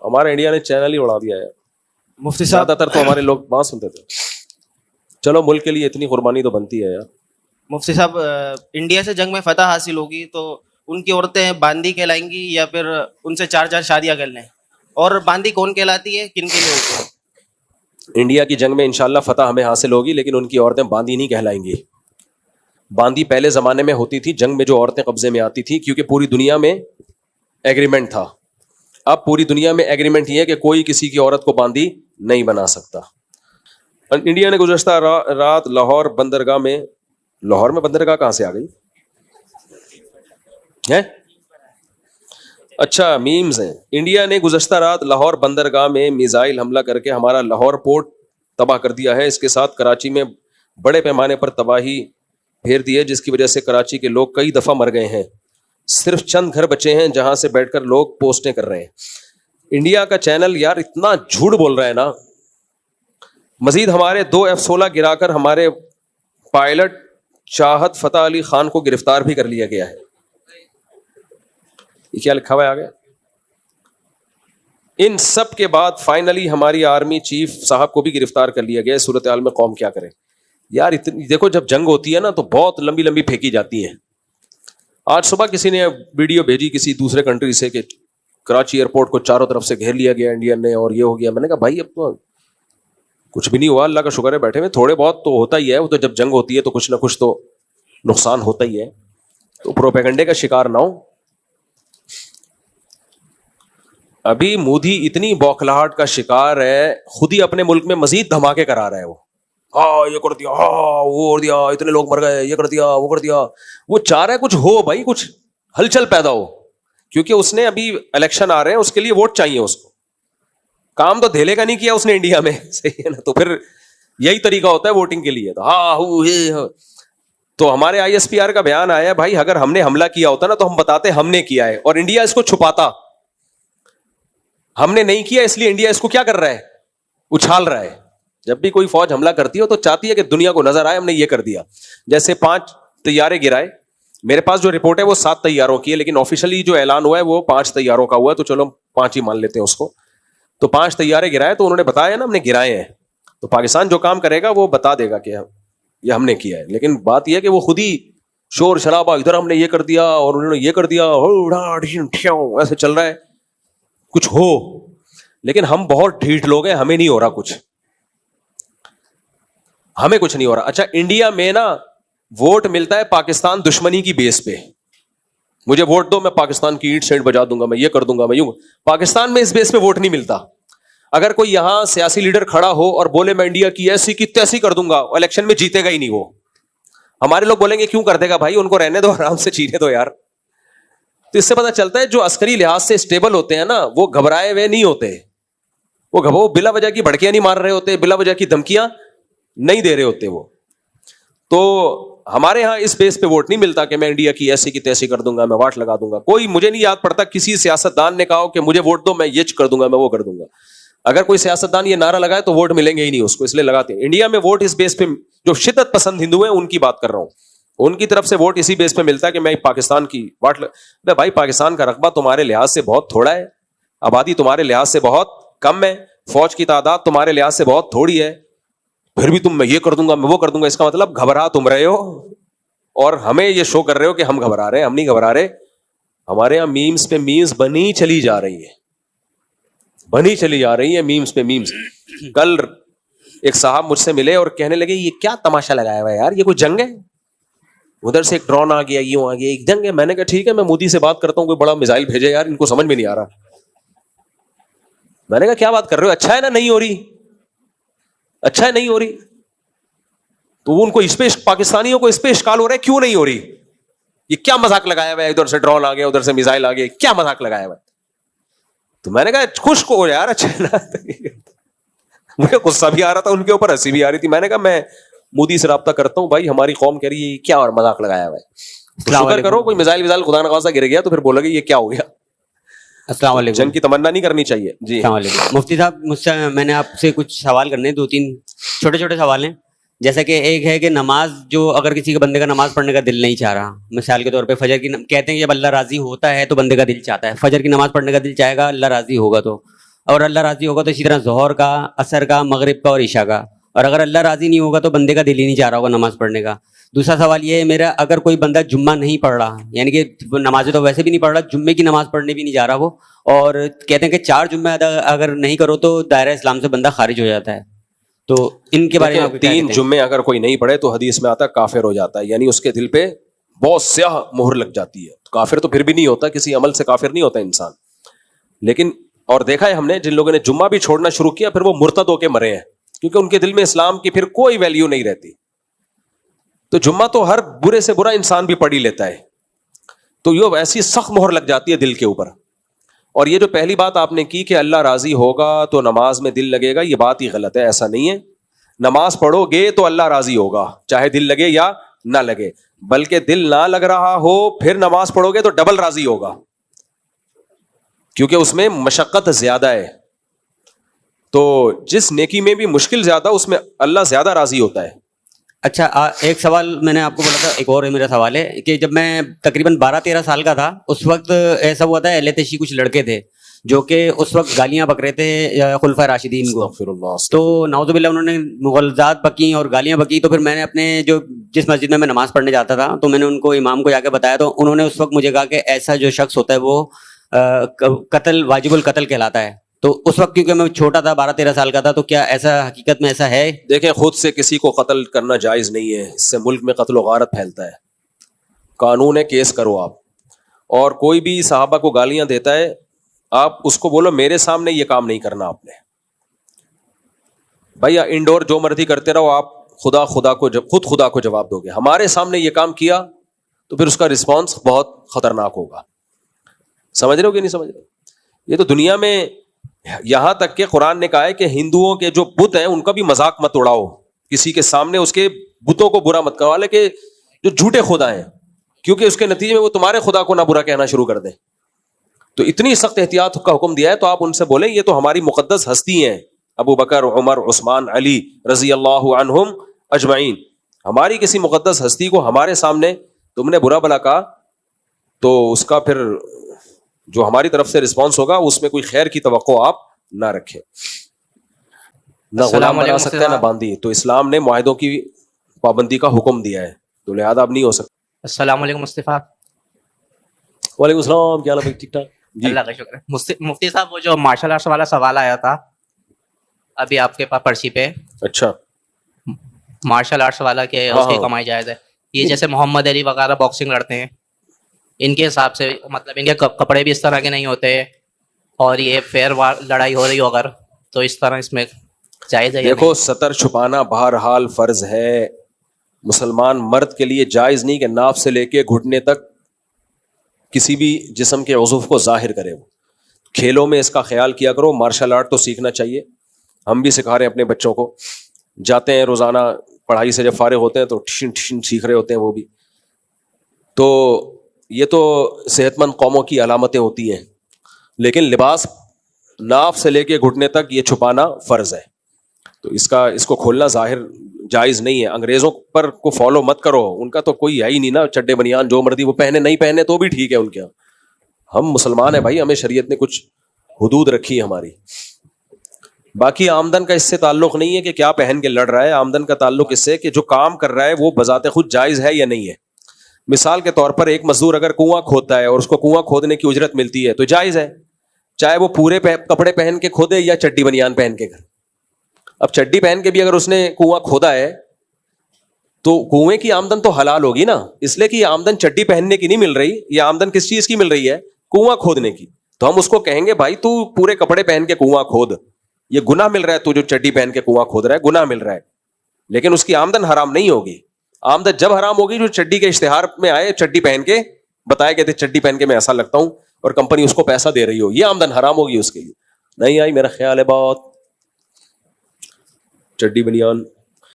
ہمارا انڈیا نے چینل ہی اڑا دیا ہے. مفتی صاحب زیادہ تر تو ہمارے لوگ وہاں سنتے تھے. چلو ملک کے لیے اتنی قربانی تو بنتی ہے یار. مفتی صاحب انڈیا سے جنگ میں فتح حاصل ہوگی تو ان کی عورتیں باندی کہلائیں گی یا پھر ان سے 4 شادیاں کر لیں؟ اور باندی کون کہلاتی ہے, کن کے لیے ہوتی ہے؟ انڈیا کی جنگ میں انشاءاللہ فتح ہمیں حاصل ہوگی, لیکن ان کی عورتیں باندی نہیں کہلائیں گی. باندی پہلے زمانے میں ہوتی تھی جنگ میں, جو عورتیں قبضے میں آتی تھی, کیونکہ پوری دنیا میں ایگریمنٹ تھا. اب پوری دنیا میں ایگریمنٹ یہ ہے کہ کوئی کسی کی عورت کو باندی نہیں بنا سکتا. انڈیا نے گزشتہ رات لاہور بندرگاہ میں بندرگاہ کہاں سے آ گئی ہے؟ اچھا میمز ہیں. انڈیا نے گزشتہ رات لاہور بندرگاہ میں میزائل حملہ کر کے ہمارا لاہور پورٹ تباہ کر دیا ہے. اس کے ساتھ کراچی میں بڑے پیمانے پر تباہی پھیر دی ہے, جس کی وجہ سے کراچی کے لوگ کئی دفعہ مر گئے ہیں. صرف چند گھر بچے ہیں جہاں سے بیٹھ کر لوگ پوسٹیں کر رہے ہیں. انڈیا کا چینل یار اتنا جھوٹ بول رہا ہے نا. مزید ہمارے 2 F-16 گرا کر ہمارے پائلٹ چاہت فتح علی خان کو گرفتار بھی کر لیا گیا ہے. یہ کیا لکھا ہوا ہے آگے؟ ان سب کے بعد فائنلی ہماری آرمی چیف صاحب کو بھی گرفتار کر لیا گیا. صورتحال میں قوم کیا کرے یار. دیکھو جب جنگ ہوتی ہے نا تو بہت لمبی لمبی پھینکی جاتی ہیں. آج صبح کسی نے ویڈیو بھیجی کسی دوسرے کنٹری سے کہ کراچی ایئرپورٹ کو چاروں طرف سے گھیر لیا گیا انڈین نے اور یہ ہو گیا. میں نے کہا بھائی اب تو کچھ بھی نہیں ہوا, اللہ کا شکر ہے بیٹھے ہوئے. تھوڑے بہت تو ہوتا ہی ہے, وہ تو جب جنگ ہوتی ہے تو کچھ نہ کچھ تو نقصان ہوتا ہی ہے. تو پروپیگنڈے کا شکار نہ ہو. ابھی مودی اتنی بوکھلاہٹ کا شکار ہے, خود ہی اپنے ملک میں مزید دھماکے کرا رہا ہے. وہ یہ کر دیا, وہ کر دیا, اتنے لوگ مر گئے, یہ کر دیا, وہ کر دیا. وہ چاہ رہا ہے کچھ ہو بھائی, کچھ ہلچل پیدا ہو, کیونکہ اس نے ابھی الیکشن آ رہے ہیں, اس کے لیے ووٹ چاہیے اس کو. کام تو دھیلے کا نہیں کیا اس نے انڈیا میں, صحیح ہے نا. تو پھر یہی طریقہ ہوتا ہے ووٹنگ کے لیے. تو ہمارے ISPR کا بیان آیا بھائی اگر ہم نے حملہ کیا ہوتا نا تو ہم بتاتے ہم نے کیا ہے, اور انڈیا اس کو چھپاتا. ہم نے نہیں کیا اس لیے انڈیا اس کو کیا کر رہا ہے, اچھال رہا ہے. جب بھی کوئی فوج حملہ کرتی ہو تو چاہتی ہے کہ دنیا کو نظر آئے ہم نے یہ کر دیا. جیسے 5 طیارے گرائے, میرے پاس جو رپورٹ ہے وہ 7 طیاروں کی ہے, لیکن آفیشلی جو اعلان ہوا ہے وہ 5 طیاروں کا ہوا ہے, تو چلو 5 ہی مان لیتے ہیں اس کو. تو 5 طیارے گرائے تو انہوں نے بتایا نا ہم نے گرائے ہیں. تو پاکستان جو کام کرے گا وہ بتا دے گا کہ یہ ہم نے کیا ہے. لیکن بات یہ ہے کہ وہ خود ہی شور شرابہ, ادھر ہم نے یہ کر دیا اور انہوں نے یہ کر دیا, ایسے چل رہا ہے کچھ ہو. لیکن ہم بہت ڈھیٹ لوگ ہیں, ہمیں نہیں ہو رہا کچھ, ہمیں کچھ نہیں ہو رہا. اچھا انڈیا میں نا ووٹ ملتا ہے پاکستان دشمنی کی بیس پہ. مجھے ووٹ دو, میں پاکستان کی اینٹ سینٹ بجا دوں گا, میں یہ کر دوں گا, میں یوں. پاکستان میں اس بیس پہ ووٹ نہیں ملتا. اگر کوئی یہاں سیاسی لیڈر کھڑا ہو اور بولے میں انڈیا کی ایسی کی تیسی کر دوں گا, الیکشن میں جیتے گا ہی نہیں وہ. ہمارے لوگ بولیں گے کیوں کر دے گا بھائی, ان کو رہنے دو, آرام سے جینے دو یار. تو اس سے پتہ چلتا ہے جو عسکری لحاظ سے اسٹیبل ہوتے ہیں نا وہ گھبرائے ہوئے نہیں ہوتے. وہ بلا وجہ کی بھڑکیاں نہیں مار رہے ہوتے, بلا وجہ کی دھمکیاں نہیں دے رہے ہوتے وہ. تو ہمارے ہاں اس بیس پہ ووٹ نہیں ملتا کہ میں انڈیا کی ایسی کی تیسی کر دوں گا, میں واٹ لگا دوں گا. کوئی مجھے نہیں یاد پڑتا کسی سیاستدان نے کہا ہو کہ مجھے ووٹ دو میں یہ کر دوں گا, میں وہ کر دوں گا. اگر کوئی سیاستدان یہ نعرہ لگائے تو ووٹ ملیں گے ہی نہیں اس کو, اس لیے لگاتے ہیں. انڈیا میں ووٹ اس بیس پہ, جو شدت پسند ہندو ہیں ان کی بات کر رہا ہوں, ان کی طرف سے ووٹ اسی بیس پہ ملتا ہے کہ میں پاکستان کی واٹ بھائی پاکستان کا رقبہ تمہارے لحاظ سے بہت تھوڑا ہے, آبادی تمہارے لحاظ سے بہت کم ہے, فوج کی تعداد تمہارے لحاظ سے بہت تھوڑی ہے, پھر بھی تم میں یہ کر دوں گا میں وہ کر دوں گا. اس کا مطلب گھبرا تم رہے ہو اور ہمیں یہ شو کر رہے ہو کہ ہم گھبرا رہے ہیں. ہم نہیں گھبرا رہے. ہمارے یہاں میمز پہ میمز بنی چلی جا رہی ہے, بنی چلی جا رہی ہے میمز پہ میمز. کل ایک صاحب مجھ سے ملے اور کہنے لگے یہ کیا تماشا لگایا ہوا ہے یار, یہ کوئی جنگ ہے, ادھر سے ایک ڈرون آ گیا, یوں آ گیا, ایک جنگ ہے. میں نے کہا ٹھیک ہے میں مودی سے بات کرتا ہوں, کوئی بڑا میزائل بھیجے یار, ان کو سمجھ میں نہیں آ رہا. میں نے کہا کیا بات کر رہے ہو, اچھا ہے نا نہیں ہو رہی, اچھا ہے نہیں ہو رہی. تو ان کو اس پہ پاکستانیوں کو اس پہ اشکال ہو رہا ہے کیوں نہیں ہو رہی, یہ کیا مذاق لگایا ہوا ہے, ادھر سے ڈرون آ گیا ادھر سے میزائل آ گیا, کیا مذاق لگایا ہوا ہے. تو میں نے کہا خشک ہو یار, اچھا ہے نا. مجھے غصہ بھی آ رہا تھا ان کے اوپر, ہنسی بھی آ رہی تھی. میں نے کہا میں مودی سے رابطہ کرتا ہوں بھائی, ہماری قوم کہہ رہی ہے کیا اور مذاق لگایا ہوا ہے. شکر کرو کوئی میزائل خدا نخواستہ گر گیا تو پھر بولو گے یہ کیا ہو گیا. السلام علیکم. جنگ کی تمنا نہیں کرنی چاہیے. جی السلام علیکم. مفتی صاحب مجھ سے میں نے آپ سے کچھ سوال کرنے, 2-3 چھوٹے چھوٹے سوال ہیں. جیسا کہ ایک ہے کہ نماز, جو اگر کسی کے بندے کا نماز پڑھنے کا دل نہیں چاہ رہا, مثال کے طور پہ فجر کی کہتے ہیں جب اللہ راضی ہوتا ہے تو بندے کا دل چاہتا ہے, فجر کی نماز پڑھنے کا دل چاہے گا اللہ راضی ہوگا تو, اور اللہ راضی ہوگا تو اسی طرح ظہر کا, عصر کا, مغرب کا اور عشاء کا. اور اگر اللہ راضی نہیں ہوگا تو بندے کا دل ہی نہیں چاہ رہا ہوگا نماز پڑھنے کا. دوسرا سوال یہ ہے میرا, اگر کوئی بندہ جمعہ نہیں پڑھ رہا, یعنی کہ نمازیں تو ویسے بھی نہیں پڑھ رہا, جمعے کی نماز پڑھنے بھی نہیں جا رہا وہ, اور کہتے ہیں کہ 4 جمعے اگر نہیں کرو تو دائرہ اسلام سے بندہ خارج ہو جاتا ہے, تو ان کے بارے میں 3 جمعے اگر کوئی نہیں پڑھے تو حدیث میں آتا ہے کافر ہو جاتا ہے, یعنی اس کے دل پہ بہت سیاہ مہر لگ جاتی ہے. کافر تو پھر بھی نہیں ہوتا, کسی عمل سے کافر نہیں ہوتا انسان. لیکن اور دیکھا ہے ہم نے, جن لوگوں نے جمعہ بھی چھوڑنا شروع کیا پھر وہ مرتد ہو کے مرے ہیں, کیونکہ ان کے دل میں اسلام کی پھر کوئی ویلیو نہیں رہتی. تو جمعہ تو ہر برے سے برا انسان بھی پڑھ ہی لیتا ہے, تو یہ ایسی سخت مہر لگ جاتی ہے دل کے اوپر. اور یہ جو پہلی بات آپ نے کی کہ اللہ راضی ہوگا تو نماز میں دل لگے گا, یہ بات ہی غلط ہے. ایسا نہیں ہے. نماز پڑھو گے تو اللہ راضی ہوگا, چاہے دل لگے یا نہ لگے. بلکہ دل نہ لگ رہا ہو پھر نماز پڑھو گے تو ڈبل راضی ہوگا, کیونکہ اس میں مشقت زیادہ ہے. تو جس نیکی میں بھی مشکل زیادہ اس میں اللہ زیادہ راضی ہوتا ہے. اچھا, ایک سوال میں نے آپ کو بولا تھا, ایک اور میرا سوال ہے کہ جب میں تقریباً 12-13 سال کا تھا اس وقت ایسا ہوا تھا, اہل تشیع کچھ لڑکے تھے جو کہ اس وقت گالیاں بک رہے تھے خلفائے راشدین کو, تو نعوذ باللہ انہوں نے مغالطات بکیں اور گالیاں بکی. تو پھر میں نے اپنے جس مسجد میں نماز پڑھنے جاتا تھا تو میں نے ان کو, امام کو جا کے بتایا, تو انہوں نے اس وقت مجھے کہا کہ ایسا جو شخص ہوتا ہے وہ قتل, واجب القتل کہلاتا ہے. تو اس وقت کیونکہ میں چھوٹا تھا, 12-13 سال کا تھا, تو کیا ایسا حقیقت میں ایسا ہے؟ دیکھیں, خود سے کسی کو قتل کرنا جائز نہیں ہے, اس سے ملک میں قتل و غارت پھیلتا ہے. قانون ہے, کیس کرو آپ. اور کوئی بھی صحابہ کو گالیاں دیتا ہے, آپ اس کو بولو میرے سامنے یہ کام نہیں کرنا آپ نے. بھائی انڈور جو مرضی کرتے رہو, آپ خدا کو جواب دو گے. ہمارے سامنے یہ کام کیا تو پھر اس کا رسپانس بہت خطرناک ہوگا. سمجھ رہے ہو کہ نہیں سمجھ رہے؟ یہ تو دنیا میں یہاں تک کہ قرآن نے کہا ہے کہ ہندوؤں کے جو بت ہیں ان کا بھی مذاق مت اڑاؤ, کسی کے سامنے اس کے بتوں کو برا مت کروا لے کہ جو جھوٹے خدا ہیں, کیونکہ اس کے نتیجے میں وہ تمہارے خدا کو نہ برا کہنا شروع کر دیں. تو اتنی سخت احتیاط کا حکم دیا ہے, تو آپ ان سے بولیں یہ تو ہماری مقدس ہستی ہیں, ابو بکر, عمر, عثمان, علی رضی اللہ عنہم اجمعین. ہماری کسی مقدس ہستی کو ہمارے سامنے تم نے برا بلا کہا تو اس کا پھر جو ہماری طرف سے رسپانس ہوگا اس میں کوئی خیر کی توقع آپ نہ رکھیں. نہ غلام بنا سکتے ہیں نہ باندھی. تو اسلام نے معاہدوں کی پابندی کا حکم دیا ہے, تو لہذا اب نہیں ہو سکتا. السلام علیکم مصطفیٰ. وعلیکم السلام, کیا حال ہے؟ ٹھیک ٹھاک جی. اللہ کا شکر ہے. مفتی صاحب, وہ جو مارشل آرٹس والا سوال آیا تھا ابھی آپ کے پاس پرچی پہ, اچھا مارشل آرٹس والا کہ اس کی کمائی جائز ہے, یہ جیسے محمد علی وغیرہ باکسنگ لڑتے ہیں, ان کے حساب سے مطلب ان کے کپڑے بھی اس طرح کے نہیں ہوتے, اور یہ فیئر لڑائی ہو رہی ہو اگر تو اس طرح اس میں جائز ہے؟ دیکھو, سطر چھپانا بہرحال فرض ہے. مسلمان مرد کے لیے جائز نہیں کہ ناف سے لے کے گھٹنے تک کسی بھی جسم کے عضو کو ظاہر کرے. کھیلوں میں اس کا خیال کیا کرو. مارشل آرٹ تو سیکھنا چاہیے, ہم بھی سکھا رہے ہیں اپنے بچوں کو. جاتے ہیں روزانہ پڑھائی سے جب فارغ ہوتے ہیں تو ٹھشن ٹھشن سیکھ رہے ہوتے ہیں وہ بھی. تو یہ تو صحت مند قوموں کی علامتیں ہوتی ہیں, لیکن لباس ناف سے لے کے گھٹنے تک یہ چھپانا فرض ہے. تو اس کو کھولنا ظاہر جائز نہیں ہے. انگریزوں پر کو فالو مت کرو, ان کا تو کوئی ہے ہی نہیں نا, چڈے بنیان جو مرضی وہ پہنے, نہیں پہنے تو بھی ٹھیک ہے ان کے. ہم مسلمان ہیں بھائی, ہمیں شریعت نے کچھ حدود رکھی ہے ہماری. باقی آمدن کا اس سے تعلق نہیں ہے کہ کیا پہن کے لڑ رہا ہے. آمدن کا تعلق اس سے کہ جو کام کر رہا ہے وہ بذات خود جائز ہے یا نہیں ہے. مثال کے طور پر ایک مزدور اگر کنواں کھودتا ہے اور اس کو کنواں کھودنے کی اجرت ملتی ہے تو جائز ہے, چاہے وہ پورے کپڑے پہن کے کھودے یا چڈی بنیان پہن کے. اب چڈی پہن کے بھی اگر اس نے کنواں کھودا ہے تو کنویں کی آمدن تو حلال ہوگی نا, اس لیے کہ یہ آمدن چڈی پہننے کی نہیں مل رہی, یہ آمدن کس چیز کی مل رہی ہے؟ کنواں کھودنے کی. تو ہم اس کو کہیں گے بھائی تو پورے کپڑے پہن کے کنواں کھود, یہ گناہ مل رہا ہے, تو جو چڈی پہن کے کنواں کھود رہا ہے گناہ مل رہا ہے, لیکن اس کی آمدن حرام نہیں ہوگی. آمدن جب حرام ہوگی جو چڈی کے اشتہار میں آئے, چڈی پہن کے بتایا گئے تھے چڈی پہن کے میں ایسا لگتا ہوں, اور کمپنی اس کو پیسہ دے رہی ہو, یہ آمدن حرام ہوگی اس کے لیے. نہیں آئی میرا خیال ہے بات چڈی بنیان